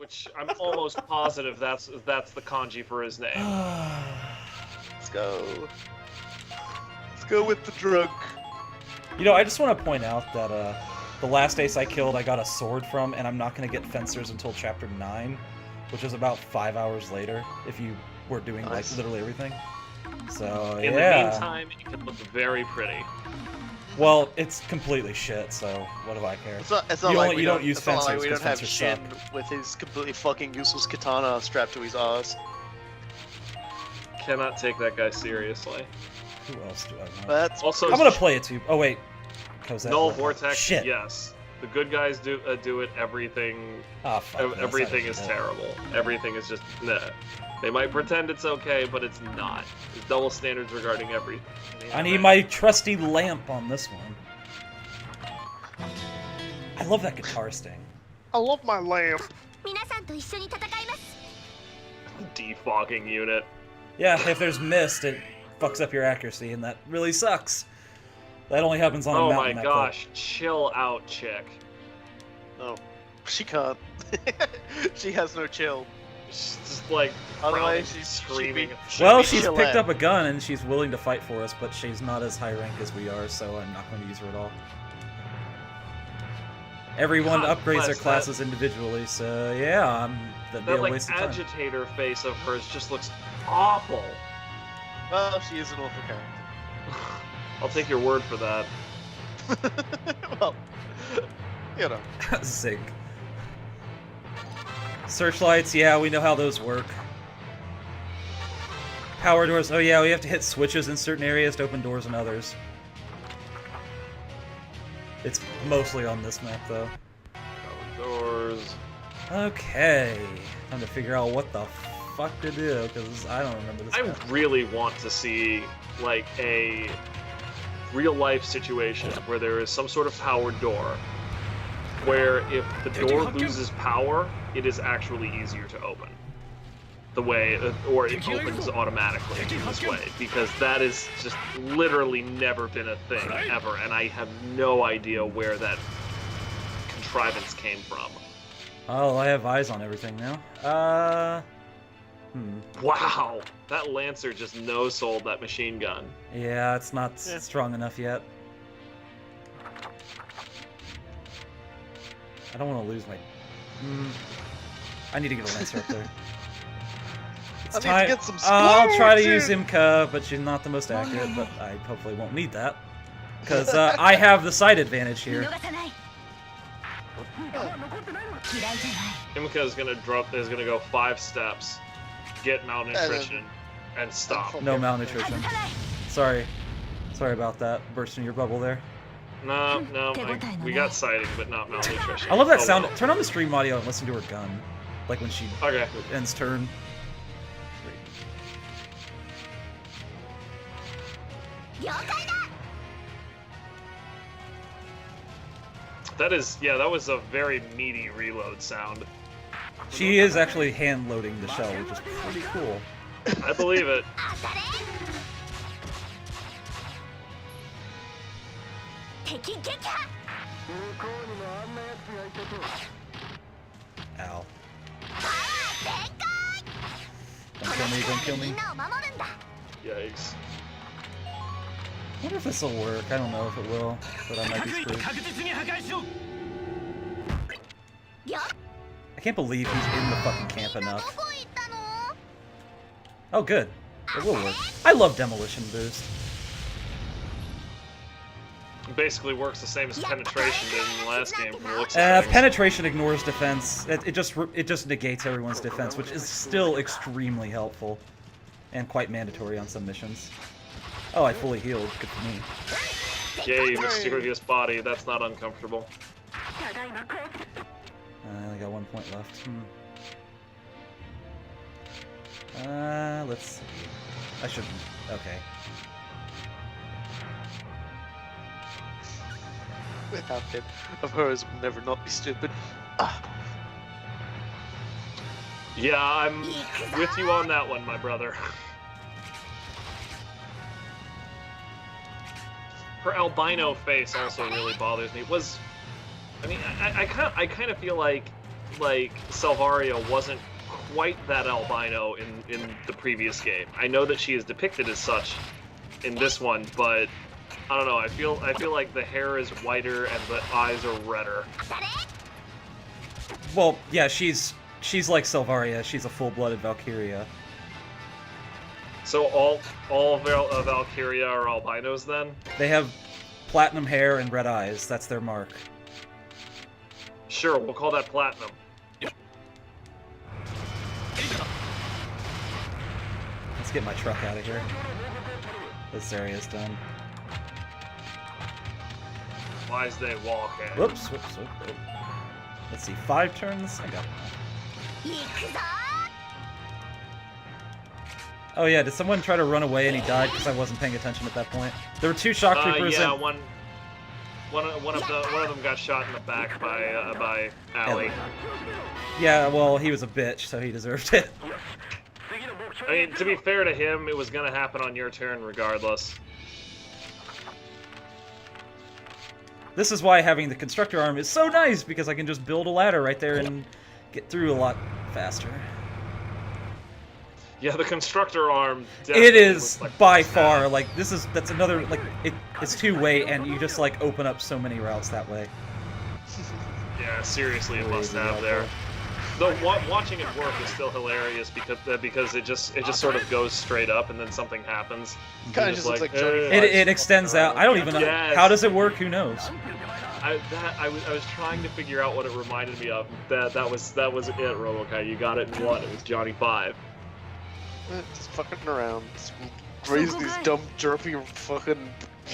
which I'm almost positive that's the kanji for his name. Let's go. Let's go with the drug. You know, I just want to point out that the last ace I killed, I got a sword from, and I'm not going to get fencers until chapter 9, which is about 5 hours later, if you were doing like literally everything. So In the meantime, it can look very pretty. Well, it's completely shit, so what do I care? It's not like you don't use fencers we don't have fencers Shin suck. with his completely fucking useless katana strapped to his ass. Cannot take that guy seriously. Who else do I know? That's Also, I'm gonna play it too. Oh wait, Cosette. Null Vortex. Shit. Yes, the good guys do it. Everything. Oh, fuck, Everything is terrible. Everything is just nah. They might pretend it's okay, but it's not. There's double standards regarding everything. I need my trusty lamp on this one. I love that guitar sting. I love my lamp. Defogging unit. Yeah, if there's mist, it fucks up your accuracy, and that really sucks. That only happens on a Oh mountain my map, gosh, chill out, chick. No, she can't. She has no chill. She's just like Otherwise, frowning, she's screaming. Well, she's Chillette. picked up a gun, and she's willing to fight for us, but she's not as high rank as we are, so I'm not going to use her at all. Everyone God upgrades their bless classes individually, so yeah, that'd be That a like waste of time. agitator face of hers just looks awful. Well, she is an awful character. I'll take your word for that. Well, you know. Zig. Searchlights, yeah, we know how those work. Power doors, oh yeah, we have to hit switches in certain areas to open doors in others. It's mostly on this map, though. Doors. Okay, time to figure out what the fuck to do, because I don't remember this I map. really want to see like a real-life situation where there is some sort of powered door, where if the door loses power, it is actually easier to open. The way, or it opens automatically in this way, because that is just literally never been a thing ever, and I have no idea where that contrivance came from. Oh, I have eyes on everything now. Wow, that Lancer just no-sold that machine gun. Yeah, it's not strong enough yet. I don't want to lose my... I need to get a Lancer up there. It's I need to get some I'll try to splats use Imka, but she's not the most accurate, but I hopefully won't need that. Because I have the sight advantage here. Imka is gonna go 5 steps, get malnutrition, and stop. No malnutrition. Sorry. Sorry about that. Bursting your bubble there. No, we got sighting, but not malnutrition. I love that Oh, sound. well. Turn on the stream audio and listen to her gun. Like when she Okay. ends turn. That was a very meaty reload sound. She is actually hand loading the shell, which is pretty cool. I believe it. Ow. Don't kill me, don't kill me. Yikes. I wonder if this will work. I don't know if it will, but I might be screwed. I can't believe he's in the fucking camp enough. Oh, good. It will work. I love Demolition Boost. It basically works the same as penetration did in the last game from the looks of things. Penetration ignores defense. It just negates everyone's defense, which is still extremely helpful and quite mandatory on some missions. Oh, I fully healed. Good for me. Yay, mysterious body. That's not uncomfortable. I only got 1 point left. Let's see. I shouldn't. Okay. Without him, of hers will never not be stupid. Yeah, I'm with you on that one, my brother. Her albino face also really bothers me. I kind of feel like like Salvaria wasn't quite that albino in the previous game. I know that she is depicted as such in this one, but I don't know. I feel like the hair is whiter and the eyes are redder. Well, yeah, she's like Salvaria. She's a full-blooded Valkyria. So all of Valkyria are albinos then? They have platinum hair and red eyes. That's their mark. Sure, we'll call that platinum. Let's get my truck out of here. This area's done. Wise they walk in. Whoops. Let's see, 5 turns? I got it. Oh yeah, did someone try to run away and he died because I wasn't paying attention at that point? There were 2 shock troopers yeah, and... one of them got shot in the back by Allie. Yeah, well, he was a bitch, so he deserved it. I mean, to be fair to him, it was gonna happen on your turn regardless. This is why having the constructor arm is so nice, because I can just build a ladder right there and get through a lot faster. Yeah, the constructor arm definitely It is like by far, like, that's another, like, it's 2-way, and you just, like, open up so many routes that way. Yeah, seriously, it must Crazy have there. Though watching it work is still hilarious because it just sort of goes straight up and then something happens. Kind of just looks like Johnny It extends out. I don't even know. Yes. How does it work? Who knows? I was trying to figure out what it reminded me of. That was it, Robokai. You got it in one. It was Johnny 5. Just fucking around. Just raise these dumb, jerpy fucking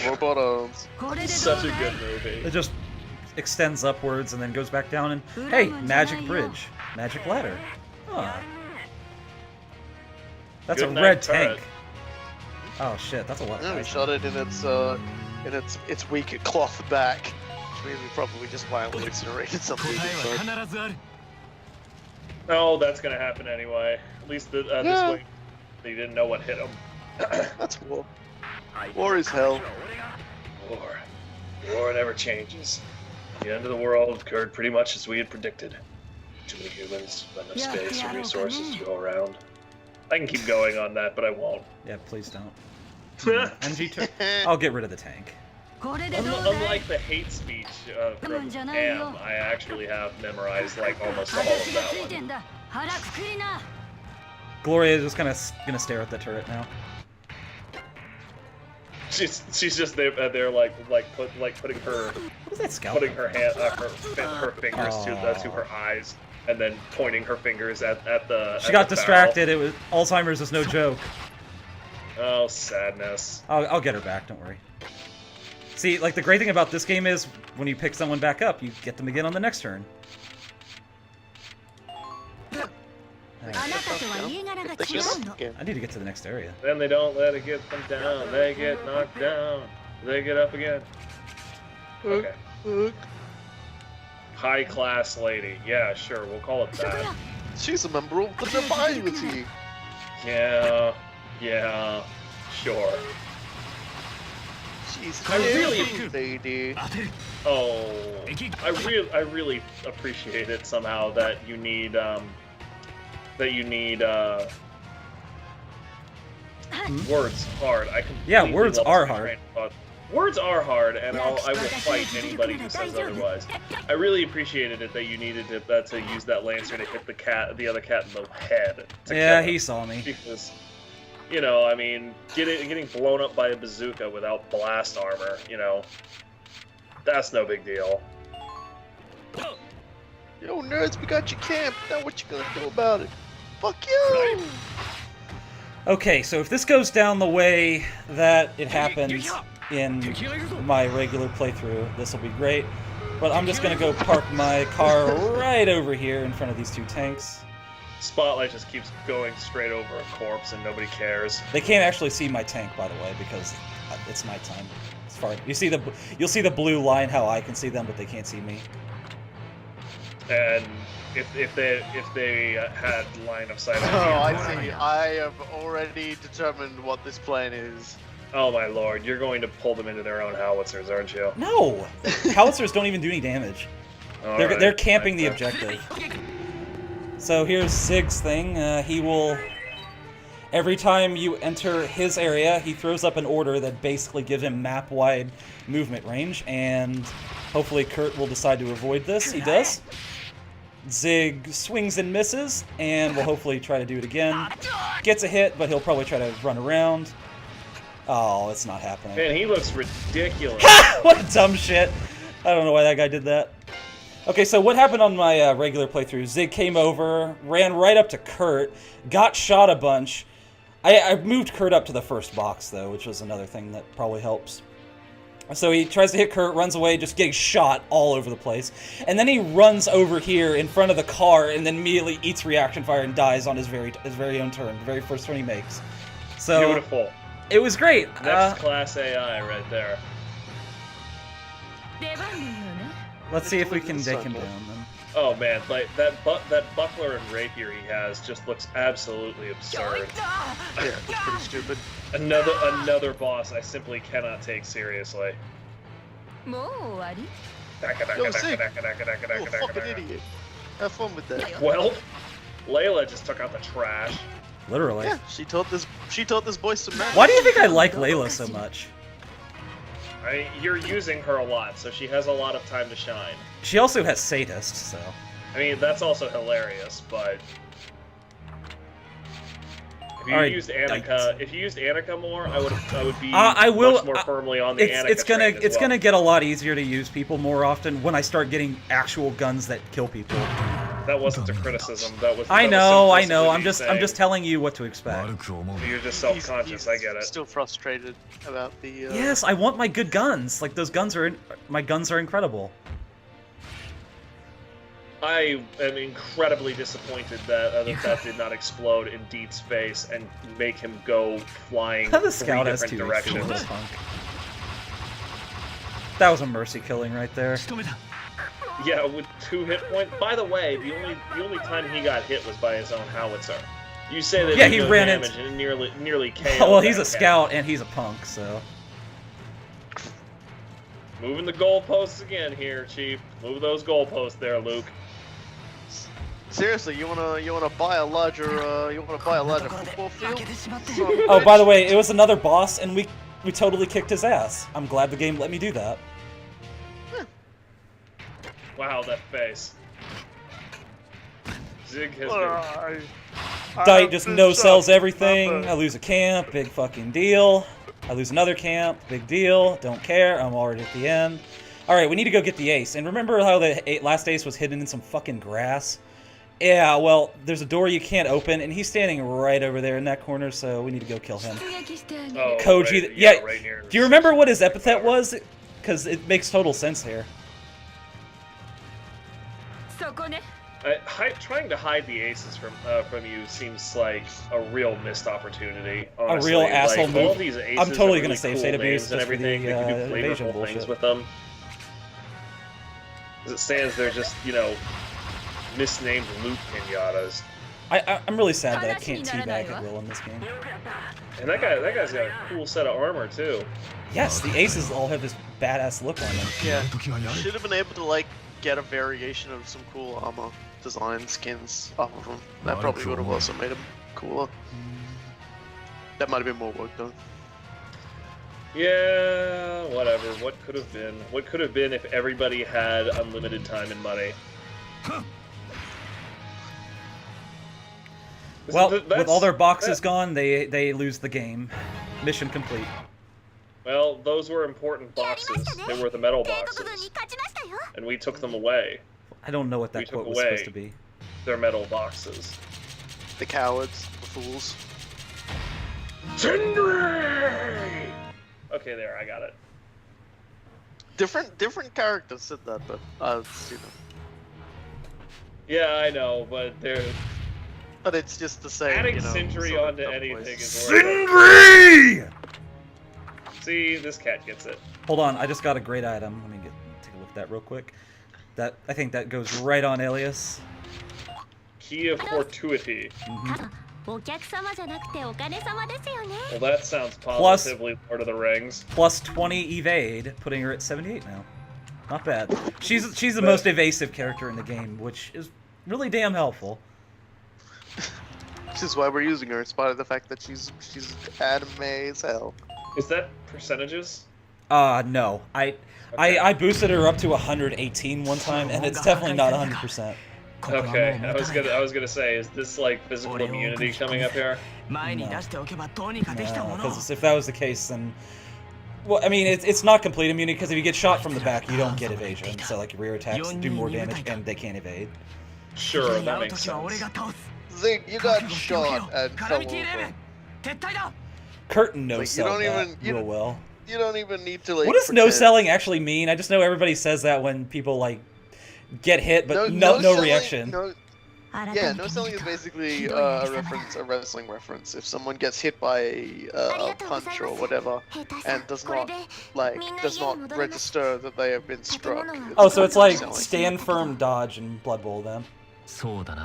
robot arms. Such a good movie. It just extends upwards and then goes back down and, hey, magic bridge. Magic ladder. Huh. That's Good a night, red turret. tank. Oh shit, that's a lot. Yeah, we shot it in its weak cloth back, which means we probably just violently incinerated something. Oh, that's gonna happen anyway. At least this way, they didn't know what hit them. That's war. War is hell. War never changes. The end of the world occurred pretty much as we had predicted. Too many humans, not enough space or resources to go around. I can keep going on that, but I won't. Yeah, please don't. MG2. I'll get rid of the tank. Unlike the hate speech from Pam, I actually have memorized like almost all of that one. Gloria is just kind of gonna stare at the turret now. She's just there like putting her What is that scout? putting her hand her fingers to her eyes and then pointing her fingers at the. She got distracted. It was Alzheimer's is no joke. Oh, sadness. I'll get her back. Don't worry. See, like the great thing about this game is when you pick someone back up, you get them again on the next turn. I need to get to the next area. Then they don't let it get them down. They get knocked down. They get up again. Okay. High class lady. Yeah, sure. We'll call it that. She's a member of the nobility. Yeah. Sure. She's I really- lady. Oh, I really appreciate it somehow that you need words hard. I completely Yeah, words love are my hard. train of thought. Words are hard, and I will fight anybody who says otherwise. I really appreciated it that you needed to use that lancer to hit the other cat in the head. to Yeah, kill he him. saw me. Because, I mean, getting blown up by a bazooka without blast armor, that's no big deal. Yo, nerds, we got your camp. Now what you gonna do about it? Fuck you! Okay, so if this goes down the way that it happens in my regular playthrough, this will be great. But I'm just gonna go park my car right over here in front of these 2 tanks. Spotlight just keeps going straight over a corpse and nobody cares. They can't actually see my tank, by the way, because it's nighttime. It's far. You'll see the blue line how I can see them, but they can't see me. And if they had line of sight. Oh, I see. I have already determined what this plan is. Oh my lord, you're going to pull them into their own howitzers, aren't you? No! Howitzers don't even do any damage. They're camping the objective. So here's Zig's thing. He will... Every time you enter his area, he throws up an order that basically gives him map-wide movement range, and hopefully Kurt will decide to avoid this. He does. Zig swings and misses, and will hopefully try to do it again. Gets a hit, but he'll probably try to run around. Oh, it's not happening. Man, he looks ridiculous. What a dumb shit. I don't know why that guy did that. Okay, so what happened on my regular playthrough? Zig came over, ran right up to Kurt, got shot a bunch. I moved Kurt up to the first box, though, which was another thing that probably helps. So he tries to hit Kurt, runs away, just getting shot all over the place. And then he runs over here in front of the car and then immediately eats reaction fire and dies on his very own turn, the very first turn he makes. So beautiful. It was great. Next class AI right there. Let's see if we can take him down then. Oh man, like that buckler and rapier he has just looks absolutely absurd. Yeah, it's pretty stupid. Another boss I simply cannot take seriously. Yo, Zig! You fucking idiot. Have fun with that. Well, Layla just took out the trash. Literally. Yeah, she taught this boy some magic. Why do you think I like Layla so much? I mean, you're using her a lot, so she has a lot of time to shine. She also has Sadist, so... I mean, that's also hilarious, but... If you used Annika more, I would be much more firmly on the Annika train as It's well. gonna get a lot easier to use people more often when I start getting actual guns that kill people. That wasn't a criticism. That was. I know. I'm just telling you what to expect. You're just self-conscious. I get it. Still frustrated about the. Yes, I want my good guns. Like those guns my guns are incredible. I am incredibly disappointed that that did not explode in Deet's face and make him go flying The 3 scout has different 2 directions. HP. That was a mercy killing right there. Yeah, with 2 hit points. By the way, the only time he got hit was by his own howitzer. You say that he ran damage and nearly KO'd. Well, he's that a scout and he's a punk, so. Moving the goalposts again here, Chief. Move those goalposts there, Luke. Seriously, you wanna buy a larger football field? Oh, by the way, it was another boss, and we totally kicked his ass. I'm glad the game let me do that. Wow, that face. Zig has been... Dite just no-sells everything. I lose a camp, big fucking deal. I lose another camp, big deal. Don't care, I'm already at the end. Alright, we need to go get the ace. And remember how the last ace was hidden in some fucking grass? Yeah, well, there's a door you can't open, and he's standing right over there in that corner, so we need to go kill him. Oh, Koji, right, yeah, right here. do you remember what his epithet was? Because it makes total sense here. Trying to hide the aces from you seems like a real missed opportunity. Honestly. A real asshole all move. these aces I'm totally are gonna really save cool state abuse names and just for everything. the, They can do invasion flavorful bullshit. things with them. As it stands, they're just misnamed loot pinatas. I'm really sad that I can't teabag at will in this game. And that guy's got a cool set of armor too. Yes, the aces all have this badass look on them. Yeah, should have been able to get a variation of some cool armor design skins off of them. That probably would have also made them cooler. That might have been more work though. Yeah, whatever. What could have been? What could have been if everybody had unlimited time and money? Well, with all their boxes gone, they lose the game. Mission complete. Well, those were important boxes. They were the metal boxes. And we took them away. I don't know what that quote was supposed to be. Their metal boxes. The cowards, the fools. Sindri! Okay, there, I got it. Different characters said that, but Yeah, I know, but they're... But it's just the same. Adding Sindri onto anything is Sindri! See, this cat gets it. Hold on, I just got a great item. Let me take a look at that real quick. I think that goes right on Alias. Key of Fortuity. Mm-hmm. Well, that sounds positively Lord of the Rings. Plus 20 evade, putting her at 78 now. Not bad. She's the most evasive character in the game, which is really damn helpful. Which is why we're using her, in spite of the fact that she's anime as hell. Is that percentages? No. I boosted her up to 118 one time, and it's definitely not 100%. Okay, I was gonna say, is this like physical immunity coming up here? No, because if that was the case, then... Well, I mean, it's not complete immunity, because if you get shot from the back, you don't get evasion. So, like, rear attacks do more damage, and they can't evade. Sure, that makes sense. Zing, you got shot and fell over. Curtin no-sell that real well. You don't even need to, like... What does no-selling actually mean? I just know everybody says that when people, like, get hit, but no reaction. Yeah, no-selling is basically a wrestling reference. If someone gets hit by a punch or whatever, and does not register that they have been struck. Oh, so it's like stand firm, dodge, and Blood Bowl then.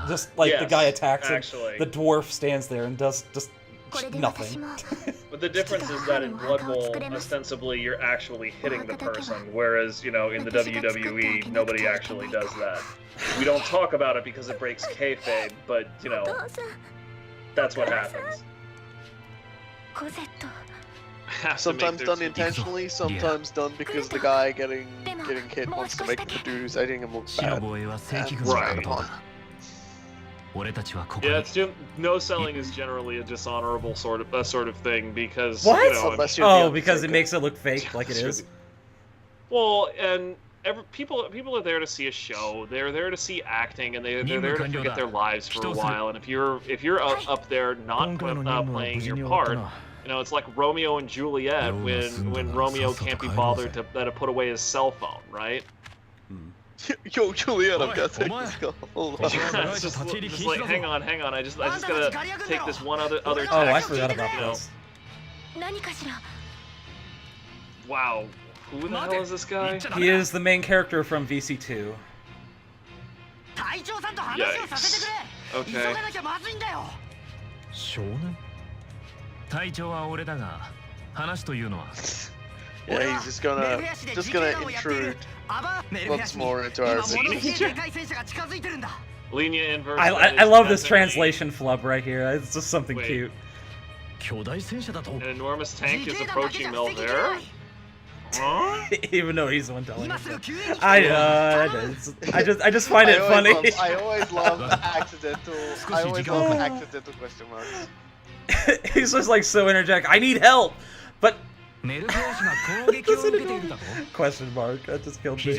Just like the guy attacks him, the dwarf stands there and does just nothing. But the difference is that in Blood Bowl, ostensibly you're actually hitting the person, whereas, you know, in the WWE, nobody actually does that. We don't talk about it because it breaks kayfabe, but, you know, that's what happens. Sometimes done intentionally, sometimes done because the guy getting hit wants to make the dude who's hitting him look bad. Right. Yeah, no-selling is generally a dishonorable sort of thing because what? You know, because it makes it look fake, like it is. Well, and people are there to see a show. They're there to see acting, and they're there to forget their lives for a while. And if you're up there not playing your part, you know, it's like Romeo and Juliet when Romeo can't be bothered to put away his cell phone, right? Yo, Juliet, I've got to take this call. Hold on. just like, hang on. I just gotta take this one other text. Oh, I forgot about this. Wow, who the hell is this guy? He is the main character from VC2. Yikes. Okay. Yeah, he's just gonna intrude once more into our Linear inverse. I love this translation flub right here. It's just something cute. An enormous tank is approaching Melvare? Huh? Even though he's the one telling us. I just find it funny. I always love accidental question marks. He's just like so energetic. I need help, but question mark. That just killed me.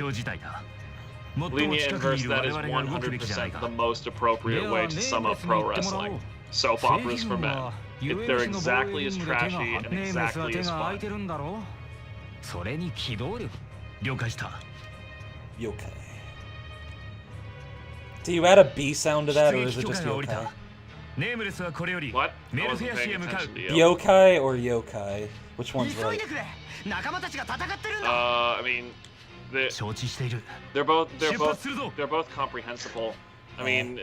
Linear inverse, that is 100% the most appropriate way to sum up pro wrestling. Soap operas for men. They're exactly as trashy and exactly as fun. Yokai. Do you add a B sound to that, or is it just yokai? What? I wasn't paying attention to you. Yokai or yokai? Which one's right? I mean, they're both comprehensible. I mean,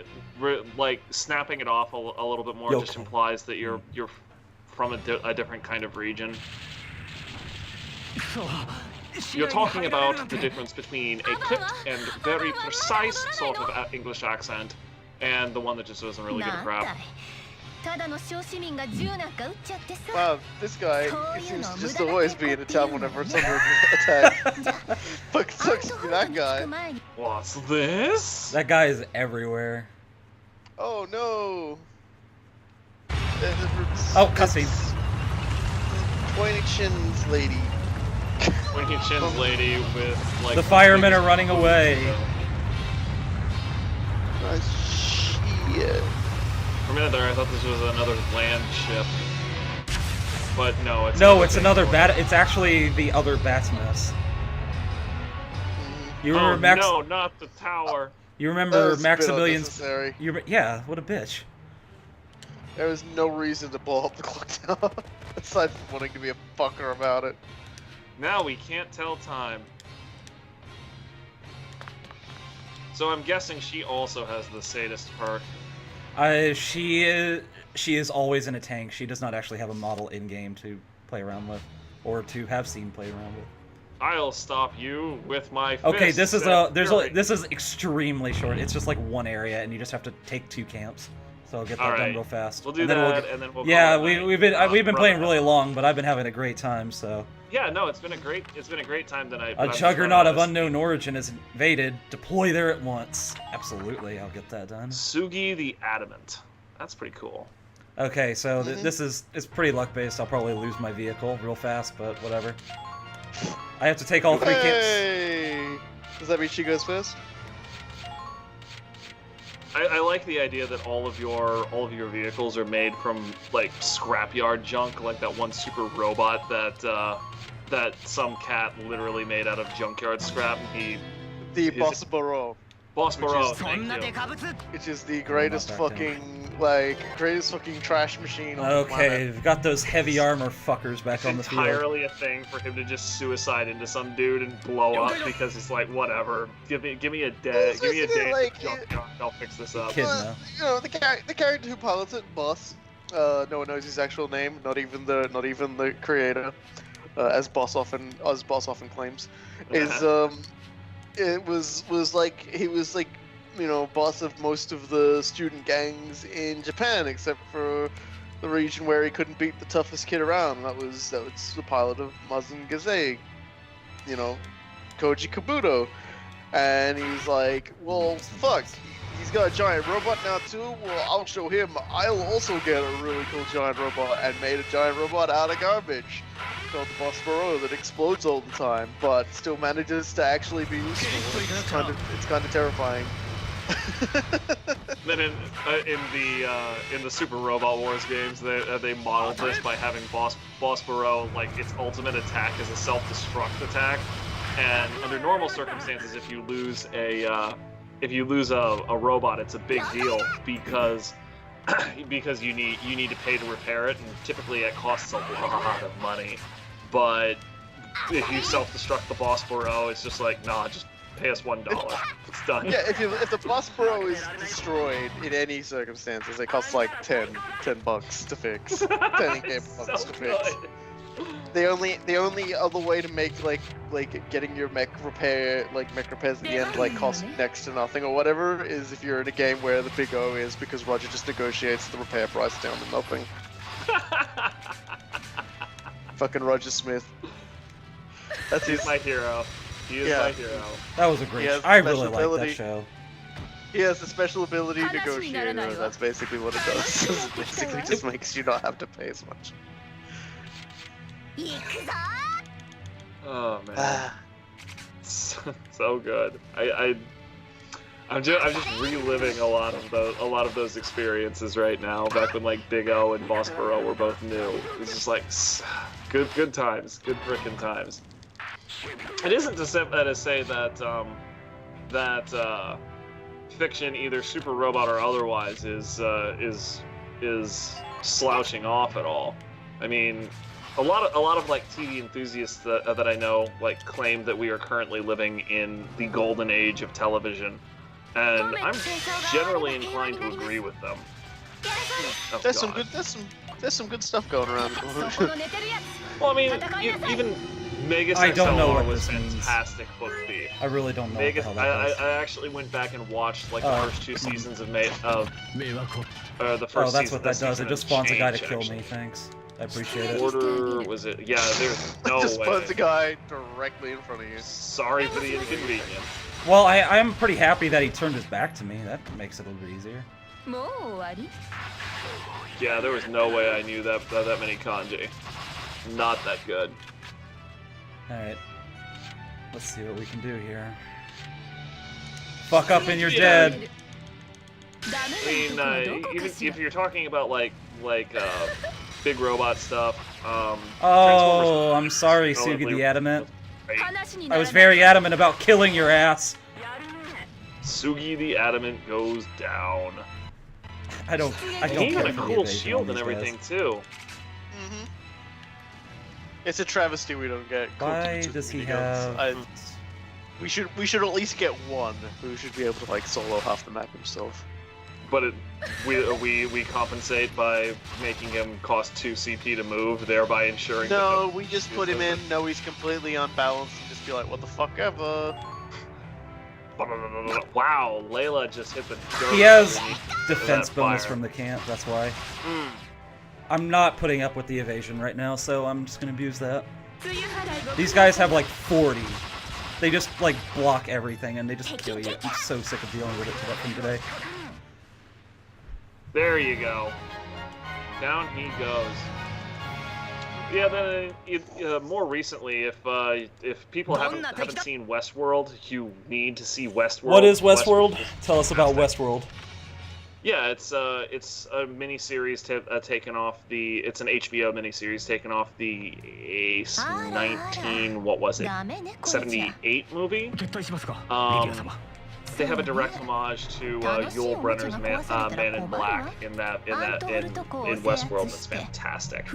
like snapping it off a little bit more just implies that you're from a different kind of region. You're talking about the difference between a clipped and very precise sort of English accent and the one that just doesn't really give a crap. Wow, this guy seems to just always be in a town whenever it's under attack. Fuck sucks to be that guy. What's this? That guy is everywhere. Oh no! Oh, cussing. Pointy chins lady. Pointy chins lady with like. The firemen are running away. Shit. For a minute there, I thought this was another land ship, but no, it's another bat. It's actually the other bat's mess. You remember Max? No, not the tower. You remember Maximilian's? Yeah, what a bitch. There was no reason to blow up the clock tower, aside from wanting to be a fucker about it. Now we can't tell time. So I'm guessing she also has the sadist perk. She is always in a tank. She does not actually have a model in game to play around with, or to have seen play around with. I'll stop you with my fists. Okay, this is fury. this is extremely short. It's just like one area, and you just have to take 2 camps. So I'll get that done real fast. We'll do and that, then and then we'll. Yeah, call it we've been playing really long, but I've been having a great time. So. Yeah, no, it's been a great time tonight. A juggernaut of unknown origin is invaded. Deploy there at once. Absolutely, I'll get that done. Sugi the Adamant. That's pretty cool. Okay, so this is it's pretty luck based. I'll probably lose my vehicle real fast, but whatever. I have to take all 3 camps. Hey! Does that mean she goes first? I like the idea that all of your vehicles are made from like scrapyard junk, like that one super robot that some cat literally made out of junkyard scrap. The Boss Barrow. Boss Barrow, thank you. Which is the greatest fucking trash machine on the planet. Okay, we've got those heavy armor fuckers back on the field. Entirely a thing for him to just suicide into some dude and blow up because it's like whatever. Give me a day. Give me a day. Like, I'll fix this up. Kid, no. You know, the character who pilots it, Boss. No one knows his actual name. Not even the creator, as Boss often claims, is It was like he was like, you know, boss of most of the student gangs in Japan, except for the region where he couldn't beat the toughest kid around. That was the pilot of Mazen Gazei, you know, Koji Kabuto, and he's like, well, fuck, he's got a giant robot now too. Well, I'll show him. I'll also get a really cool giant robot, and made a giant robot out of garbage called the Boss Barrow that explodes all the time, but still manages to actually be useful. It's kind of terrifying. Then in the Super Robot Wars games, they modeled this by having Boss Barrow, like its ultimate attack is a self-destruct attack, and under normal circumstances, if you lose a robot, it's a big deal because you need to pay to repair it, and typically it costs a lot of money. But if you self-destruct the Boss Barrow, it's just like, nah, just pay us $1. It's done. Yeah, if the Boss Barrow is destroyed in any circumstances, it costs like $10 to fix. 10 in-game bucks to fix. The only other way to make like getting your mech repairs at the end like cost next to nothing or whatever is if you're in a game where the big O is because Roger just negotiates the repair price down to nothing. Fucking Roger Smith. He's my hero. He is my hero. That was a great show. I really like that show. He has the special ability negotiator. That's basically what it does. It basically just makes you not have to pay as much. Oh man, so good. I'm just reliving a lot of those experiences right now. Back when like Big O and Boss Barrow were both new, it's just like good times, good frickin' times. It isn't to say that fiction, either Super Robot or otherwise, is slouching off at all. I mean, a lot of like TV enthusiasts that I know like claim that we are currently living in the golden age of television, and I'm generally inclined to agree with them. Oh, there's some good stuff going around. Well, I mean, even Megas XLR was fantastic book B. I really don't know. Megas, what the hell that was. I actually went back and watched like the first 2 seasons of the first. Oh, that's what that does. It just spawns a guy to kill me. Thanks. I appreciate it. Order was it? Yeah, there's no way. Just spawns a guy directly in front of you. Sorry for the inconvenience. Well, I'm pretty happy that he turned his back to me. That makes it a little bit easier. Yeah, there was no way I knew that many kanji. Not that good. Alright. Let's see what we can do here. Fuck up and you're dead! I mean, even if you're talking about like big robot stuff, oh, I'm sorry, Sugi the Adamant. I was very adamant about killing your ass. Sugi the Adamant goes down. I don't he had a cool shield and everything too. Mm-hmm. It's a travesty we don't get. Why does he have? We should at least get one who should be able to like solo half the map himself. But we compensate by making him cost 2 CP to move, thereby ensuring. No, we just put him in. No, he's completely unbalanced, and just be like, what the fuck ever. Wow, Layla just hit the dirt. He has underneath defense that bonus fire. from the camp, that's why. Mm. I'm not putting up with the evasion right now, so I'm just gonna abuse that. These guys have like 40. They just like block everything and they just kill you. I'm so sick of dealing with it from today. There you go. Down he goes. Yeah, then more recently, if people haven't seen Westworld, you need to see Westworld. What is Westworld? Tell us about Westworld. Yeah, it's a miniseries taken off the. It's an HBO miniseries taken off the 78 movie. They have a direct homage to Yul Brynner's Man in Black in Westworld. It's fantastic.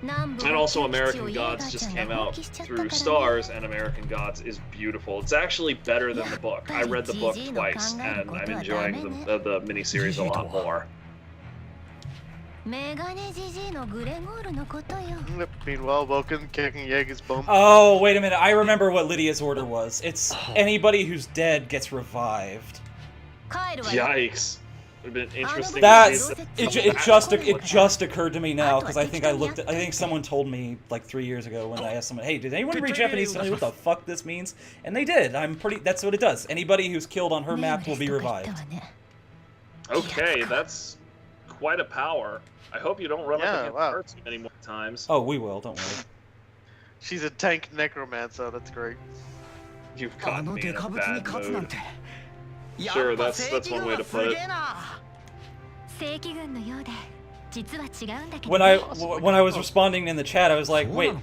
And also American Gods just came out through Stars, and American Gods is beautiful. It's actually better than the book. I read the book twice, and I'm enjoying the miniseries a lot more. Meanwhile, Vulcan kicking Jaeger's bum. Oh, wait a minute. I remember what Lydia's order was. It's anybody who's dead gets revived. Yikes. Would have been interesting. It just occurred to me now because I think someone told me like 3 years ago when I asked someone, "Hey, did anyone read Japanese tell me what the fuck this means?" And they did. That's what it does. Anybody who's killed on her map will be revived. Okay, that's quite a power. I hope you don't run up against her too many more times. Oh, we will. Don't worry. She's a tank necromancer. That's great. You've caught me in a bad mood. Sure, that's one way to put it. When I was responding in the chat, I was like, wait,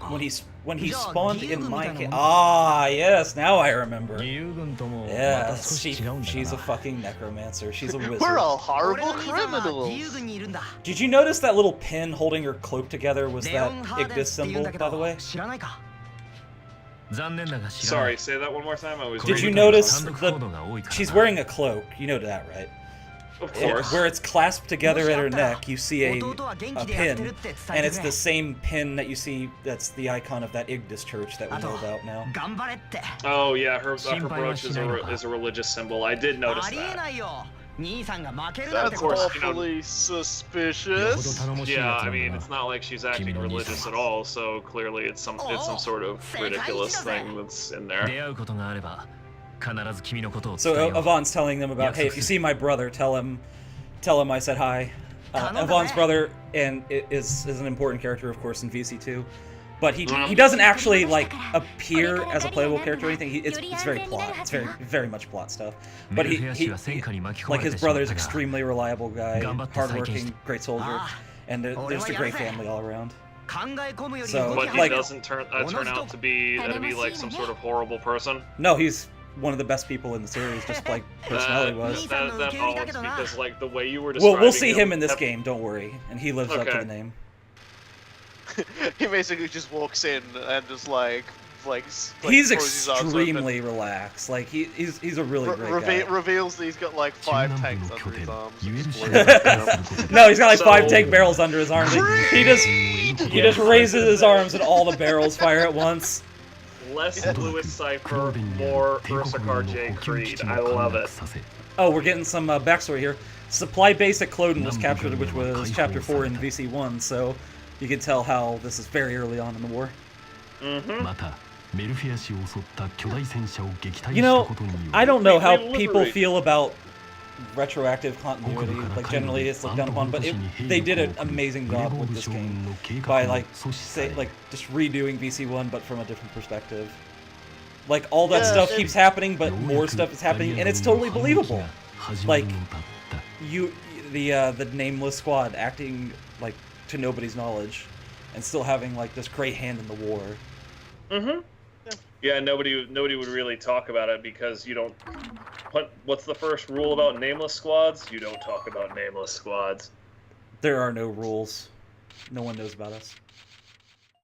when he spawned in my case. Ah, yes, now I remember. Yes, she's a fucking necromancer. She's a wizard. We're all horrible criminals. Did you notice that little pin holding her cloak together was that Ignis symbol, by the way? Sorry, say that one more time. Did you notice she's wearing a cloak? You know that, right? Of course. Where it's clasped together at her neck, you see a pin, and it's the same pin that you see. That's the icon of that Ignis church that we know about now. Oh yeah, her brooch is a religious symbol. I did notice that. That's awfully suspicious. Yeah, I mean, it's not like she's acting religious at all, so clearly it's some sort of ridiculous thing that's in there. So Yvonne's telling them about, hey, if you see my brother, tell him I said hi. Yvonne's brother is an important character, of course, in VC2. But he doesn't actually like appear as a playable character or anything. It's very plot. It's very much plot stuff. But he like his brother is extremely reliable guy, hardworking, great soldier, and they're just a great family all around. So, but he doesn't turn out to be like some sort of horrible person. No, he's one of the best people in the series, just like personality was. That follows because like the way you were describing. We'll see him in this game. Don't worry, and he lives up to the name. He basically just walks in and just like he's extremely relaxed. Like he's a really great guy. Reveals that he's got like 5 tanks under his arms. No, he's got like 5 tank barrels under his arms. He just raises his arms and all the barrels fire at once. Less Lewis Cypher, more Ursakar J. Creed. I love it. Oh, we're getting some backstory here. Supply base at Cloden was captured, which was Chapter 4 in VC1, so you can tell how this is very early on in the war. You know, I don't know how people feel about retroactive continuity. Like generally, it's looked down upon, but they did an amazing job with this game by just redoing VC1, but from a different perspective. Like all that stuff keeps happening, but more stuff is happening, and it's totally believable. Like the nameless squad acting like to nobody's knowledge, and still having like this great hand in the war. Yeah, nobody would really talk about it because you don't. What's the first rule about nameless squads? You don't talk about nameless squads. There are no rules. No one knows about us.